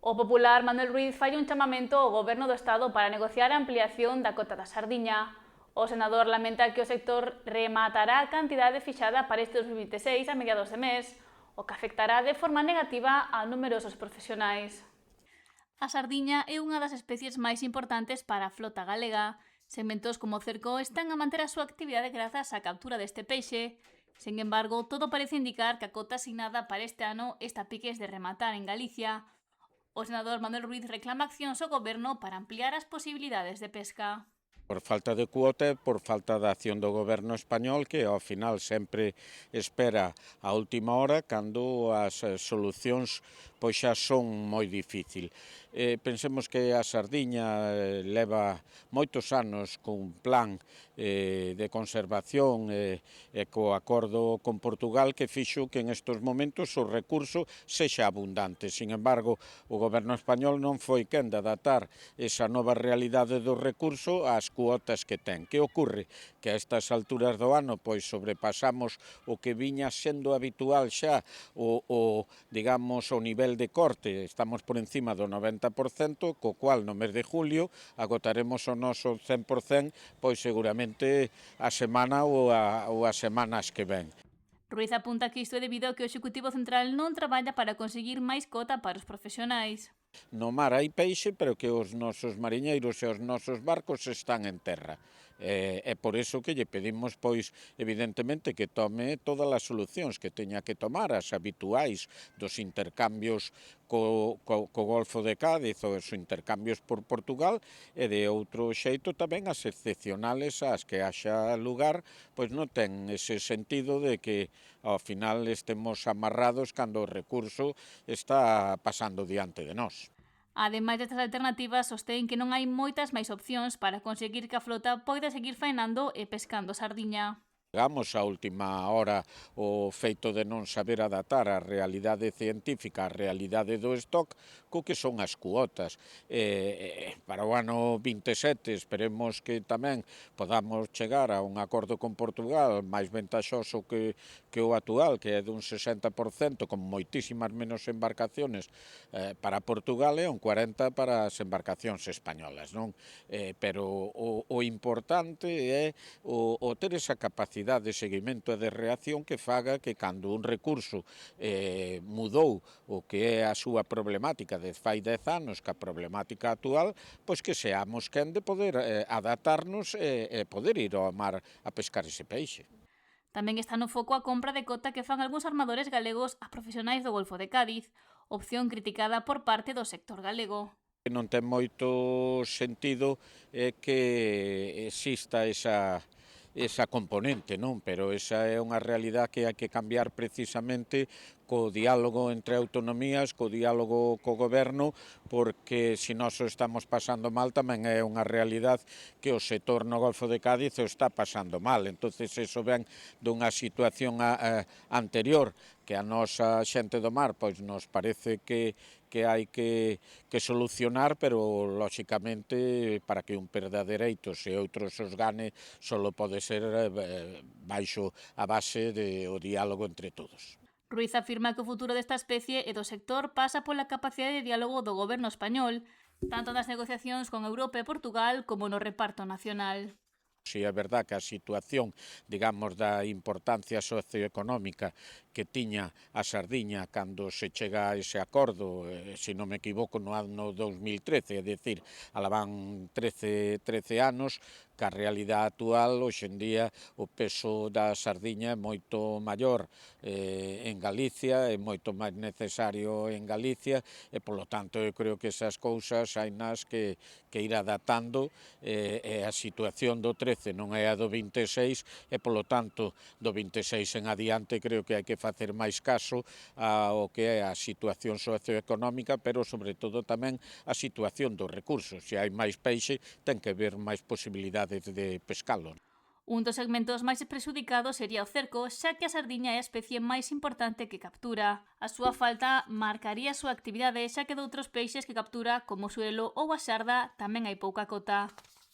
O popular Manuel Ruiz fai un chamamento ao Goberno do Estado para negociar a ampliación da cota da sardiña. O senador lamenta que o sector rematará a cantidade fixada para este 2026 a mediados de mes, o que afectará de forma negativa a numerosos profesionais. A sardiña é unha das especies máis importantes para a flota galega. Segmentos como o cerco están a manter a súa actividade grazas á captura deste peixe. Sen embargo, todo parece indicar que a cota asignada para este ano está a piques de rematar en Galicia. O senador Manuel Ruiz reclama accións ao goberno para ampliar as posibilidades de pesca. Por falta de cuota e por falta da acción do goberno español, que ao final sempre espera a última hora cando as solucións pois xa son moi difícil. Pensemos que a sardiña leva moitos anos cun plan de conservación e co acordo con Portugal que fixo que en estes momentos o recurso sexa abundante. Sin embargo, o goberno español non foi quen de adaptar esa nova realidade do recurso ás cuotas que ten. Que ocorre? Que a estas alturas do ano pois sobrepasamos o que viña sendo habitual xa digamos, o nivel de corte, estamos por encima do 90%, co cual no mes de julio agotaremos o noso 100%, pois seguramente a semana ou as semanas que ven. Ruiz apunta que isto é debido ao que o Executivo Central non traballa para conseguir máis cota para os profesionais. No mar hai peixe, pero que os nosos mariñeiros e os nosos barcos están en terra. É por iso que lle pedimos, pois, evidentemente, que tome todas as solucións que teña que tomar, as habituais dos intercambios co Golfo de Cádiz, os intercambios por Portugal, e de outro xeito tamén as excepcionales ás que haxa lugar, pois non ten ese sentido de que ao final estemos amarrados cando o recurso está pasando diante de nós. Ademais destas alternativas, sostén que non hai moitas máis opcións para conseguir que a flota poida seguir faenando e pescando sardiña. Chegamos á última hora o feito de non saber adaptar a realidade científica á realidade do stock co que son as cuotas. Para o ano 27 esperemos que tamén podamos chegar a un acordo con Portugal máis ventaxoso que o actual, que é dun 60% con moitísimas menos embarcaciones para Portugal e un 40% para as embarcacións españolas, non? Pero o importante é o ter esa capacidade de seguimento e de reacción que faga que cando un recurso mudou o que é a súa problemática de fai 10 anos que a problemática actual, pois que seamos quen de poder adaptarnos e poder ir ao mar a pescar ese peixe. Tamén está no foco a compra de cota que fan algúns armadores galegos a profesionais do Golfo de Cádiz, opción criticada por parte do sector galego. Non ten moito sentido que exista esa componente, non? Pero esa é unha realidade que hai que cambiar precisamente co diálogo entre autonomías, co diálogo co goberno, porque se nós o estamos pasando mal tamén é unha realidade que o sector no Golfo de Cádiz o está pasando mal. Entonces eso ven dunha situación anterior que a nosa xente do mar pois nos parece que hai que solucionar, pero lóxicamente para que un perda dereitos e outros os gane só pode ser baixo a base do diálogo entre todos. Ruiz afirma que o futuro desta especie e do sector pasa pola capacidade de diálogo do goberno español, tanto nas negociacións con Europa e Portugal como no reparto nacional. Si é verdad que a situación, digamos, da importancia socioeconómica que tiña a sardiña cando se chega a ese acordo, se non me equivoco, no ano 2013, é dicir, alaban 13 anos, que a realidade actual, hoxendía, o peso da sardiña é moito maior en Galicia, é moito máis necesario en Galicia, e, polo tanto, eu creo que esas cousas hai nas que ir adaptando, e a situación do 13 non é a do 26, e, polo tanto, do 26 en adiante creo que hai que facer máis caso ao que é a situación socioeconómica, pero, sobre todo, tamén a situación dos recursos. Se hai máis peixe, ten que haber máis posibilidades de pescalo. Un dos segmentos máis prexudicados sería o cerco, xa que a sardiña é a especie máis importante que captura. A súa falta marcaría a súa actividade, xa que de outros peixes que captura, como o suelo ou a xarda, tamén hai pouca cota.